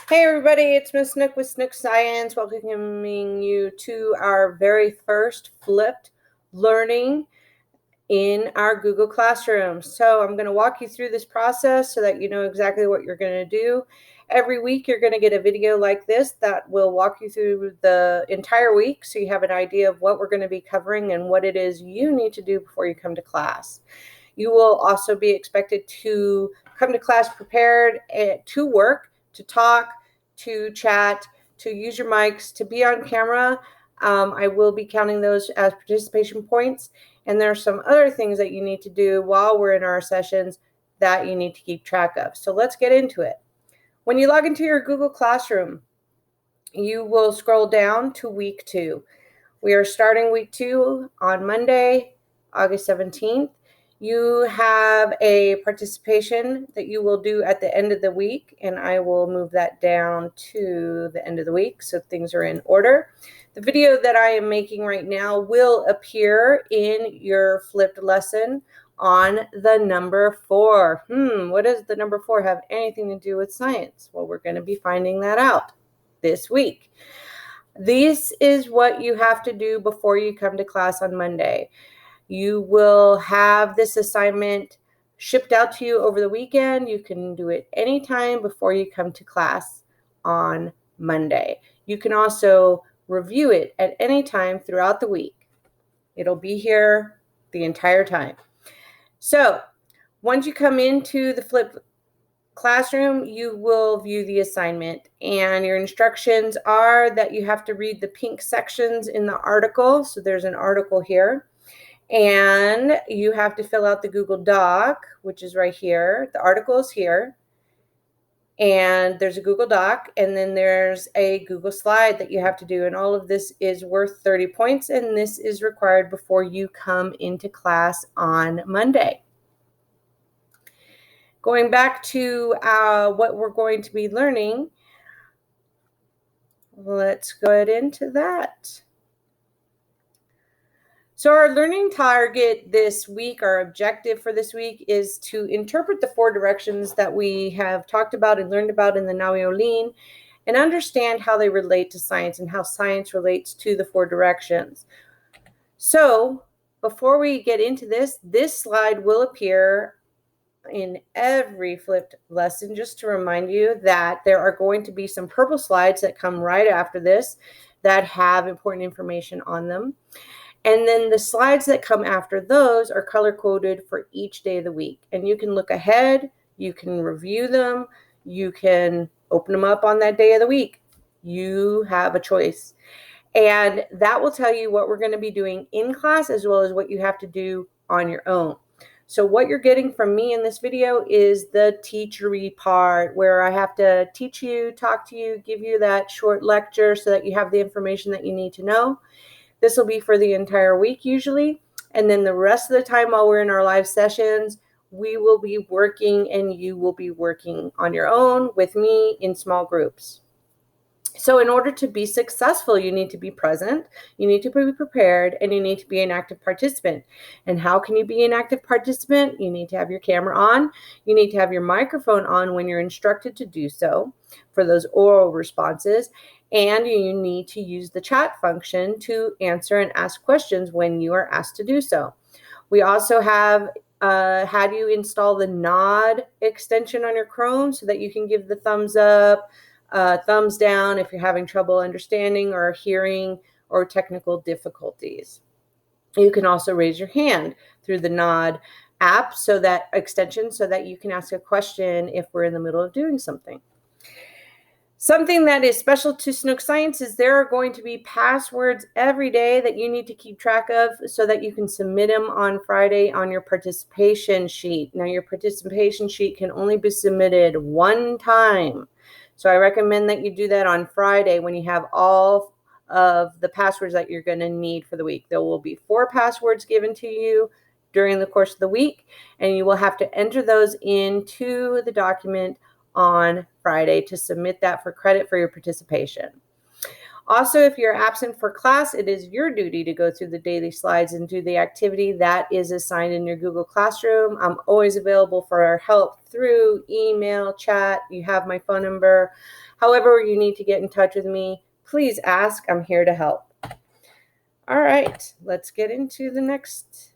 Hey everybody, it's Miss Snook with Snook Science, welcoming you to our very first flipped learning in our Google Classroom. So I'm going to walk you through this process so that you know exactly what you're going to do. Every week you're going to get a video like this that will walk you through the entire week so you have an idea of what we're going to be covering and what it is you need to do before you come to class. You will also be expected to come to class prepared to work, to talk, to chat, to use your mics, to be on camera. I will be counting those as participation points. And there are some other things that you need to do while we're in our sessions that you need to keep track of. So let's get into it. When you log into your Google Classroom, you will scroll down to week 2. We are starting week 2 on Monday, August 17th. You have a participation that you will do at the end of the week, and I will move that down to the end of the week so things are in order. The video that I am making right now will appear in your flipped lesson on the number 4. What does the number 4 have anything to do with science? Well, we're going to be finding that out this week. This is what you have to do before you come to class on Monday. You will have this assignment shipped out to you over the weekend. You can do it anytime before you come to class on Monday. You can also review it at any time throughout the week. It'll be here the entire time. So once you come into the flipped classroom, you will view the assignment, and your instructions are that you have to read the pink sections in the article. So there's an article here, and you have to fill out the Google Doc, which is right here. The article is here, and there's a Google Doc, and then there's a Google slide that you have to do, and all of this is worth 30 points, and this is required before you come into class on Monday. Going back to what we're going to be learning, let's go into that. So our learning target this week, our objective for this week, is to interpret the 4 directions that we have talked about and learned about in the Naoiolin and understand how they relate to science and how science relates to the 4 directions. So before we get into this slide will appear in every flipped lesson, just to remind you that there are going to be some purple slides that come right after this that have important information on them. And then the slides that come after those are color coded for each day of the week. And you can look ahead, you can review them, you can open them up on that day of the week. You have a choice. And that will tell you what we're going to be doing in class as well as what you have to do on your own. So what you're getting from me in this video is the teachery part, where I have to teach you, talk to you, give you that short lecture so that you have the information that you need to know. This will be for the entire week usually. And then the rest of the time while we're in our live sessions, we will be working and you will be working on your own with me in small groups. So in order to be successful, you need to be present, you need to be prepared, and you need to be an active participant. And how can you be an active participant? You need to have your camera on. You need to have your microphone on when you're instructed to do so for those oral responses. And you need to use the chat function to answer and ask questions when you are asked to do so. We also have had you install the Nod extension on your Chrome so that you can give the thumbs up, thumbs down if you're having trouble understanding or hearing or technical difficulties. You can also raise your hand through the Nod app, so that extension, so that you can ask a question if we're in the middle of doing something. Something that is special to Snook Science is there are going to be passwords every day that you need to keep track of so that you can submit them on Friday on your participation sheet. Now, your participation sheet can only be submitted one time. So I recommend that you do that on Friday when you have all of the passwords that you're going to need for the week. There will be 4 passwords given to you during the course of the week, and you will have to enter those into the document on Friday to submit that for credit for your participation. Also, if you're absent for class, it is your duty to go through the daily slides and do the activity that is assigned in your Google Classroom. I'm always available for help through email, chat. You have my phone number. However you need to get in touch with me, please ask. I'm here to help. All right, let's get into the next.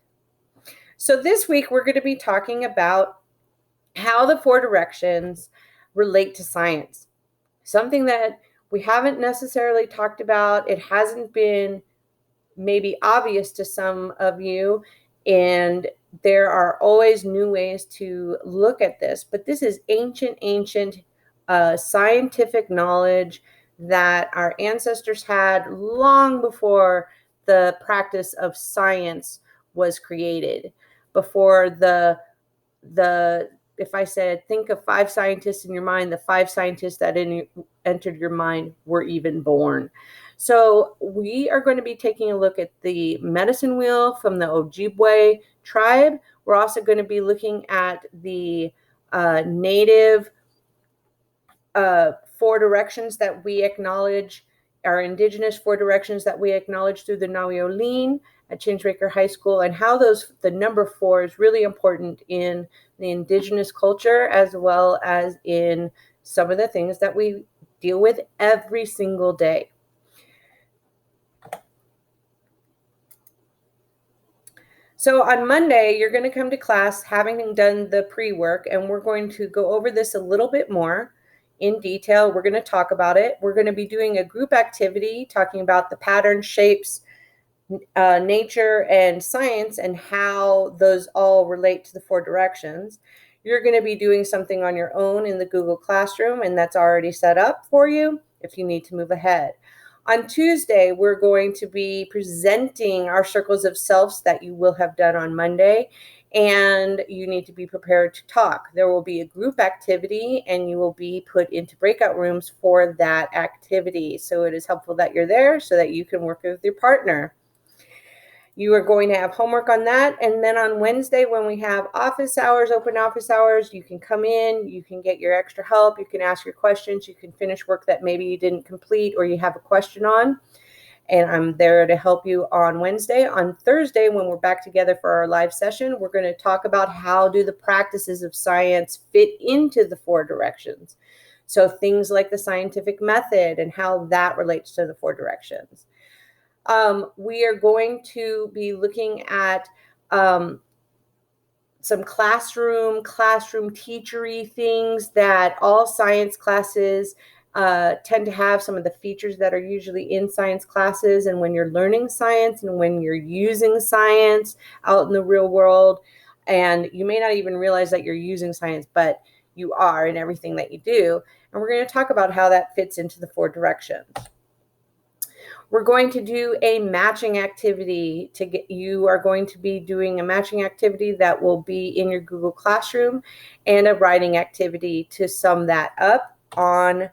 So this week, we're going to be talking about how the 4 directions relate to science. Something that we haven't necessarily talked about. It hasn't been maybe obvious to some of you, and there are always new ways to look at this. But this is ancient scientific knowledge that our ancestors had long before the practice of science was created, before the if I said, think of 5 scientists in your mind, the 5 scientists that entered your mind were even born. So we are going to be taking a look at the medicine wheel from the Ojibwe tribe. We're also going to be looking at the native 4 directions that we acknowledge, our indigenous 4 directions that we acknowledge through the Nawi-Olin at Changemaker High School, and how the number 4 is really important in the indigenous culture, as well as in some of the things that we deal with every single day. So on Monday, you're going to come to class having done the pre-work, and we're going to go over this a little bit more in detail. We're going to talk about it. We're going to be doing a group activity talking about the patterns, shapes, nature, and science, and how those all relate to the 4 directions. You're going to be doing something on your own in the Google Classroom, and that's already set up for you if you need to move ahead. On Tuesday, we're going to be presenting our circles of selves that you will have done on Monday, and you need to be prepared to talk. There will be a group activity, and you will be put into breakout rooms for that activity. So it is helpful that you're there so that you can work with your partner. You are going to have homework on that. And then on Wednesday, when we have office hours, open office hours, you can come in, you can get your extra help, you can ask your questions, you can finish work that maybe you didn't complete or you have a question on. And I'm there to help you on Wednesday. On Thursday, when we're back together for our live session, we're going to talk about how do the practices of science fit into the 4 directions. So things like the scientific method and how that relates to the 4 directions. We are going to be looking at some classroom teachery things that all science classes tend to have, some of the features that are usually in science classes, and when you're learning science and when you're using science out in the real world. And you may not even realize that you're using science, but you are in everything that you do. And we're going to talk about how that fits into the 4 directions. We're going to do a matching activity you are going to be doing a matching activity that will be in your Google Classroom, and a writing activity to sum that up on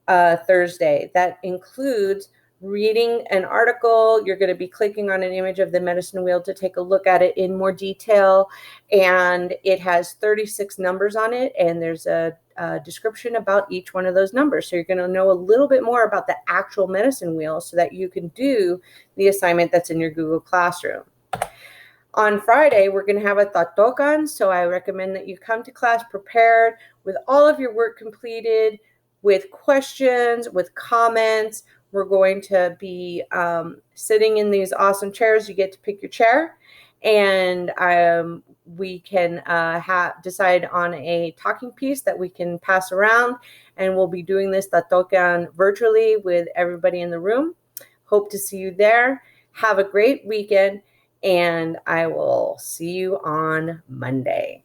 Thursday. That includes reading an article. You're going to be clicking on an image of the medicine wheel to take a look at it in more detail. And it has 36 numbers on it, and there's a description about each one of those numbers. So you're going to know a little bit more about the actual medicine wheel so that you can do the assignment that's in your Google Classroom. On Friday, we're going to have a tatokan, so I recommend that you come to class prepared with all of your work completed, with questions, with comments. We're going to be sitting in these awesome chairs. You get to pick your chair, and we can decide on a talking piece that we can pass around, and we'll be doing this tatokan virtually with everybody in the room. Hope to see you there. Have a great weekend, and I will see you on Monday.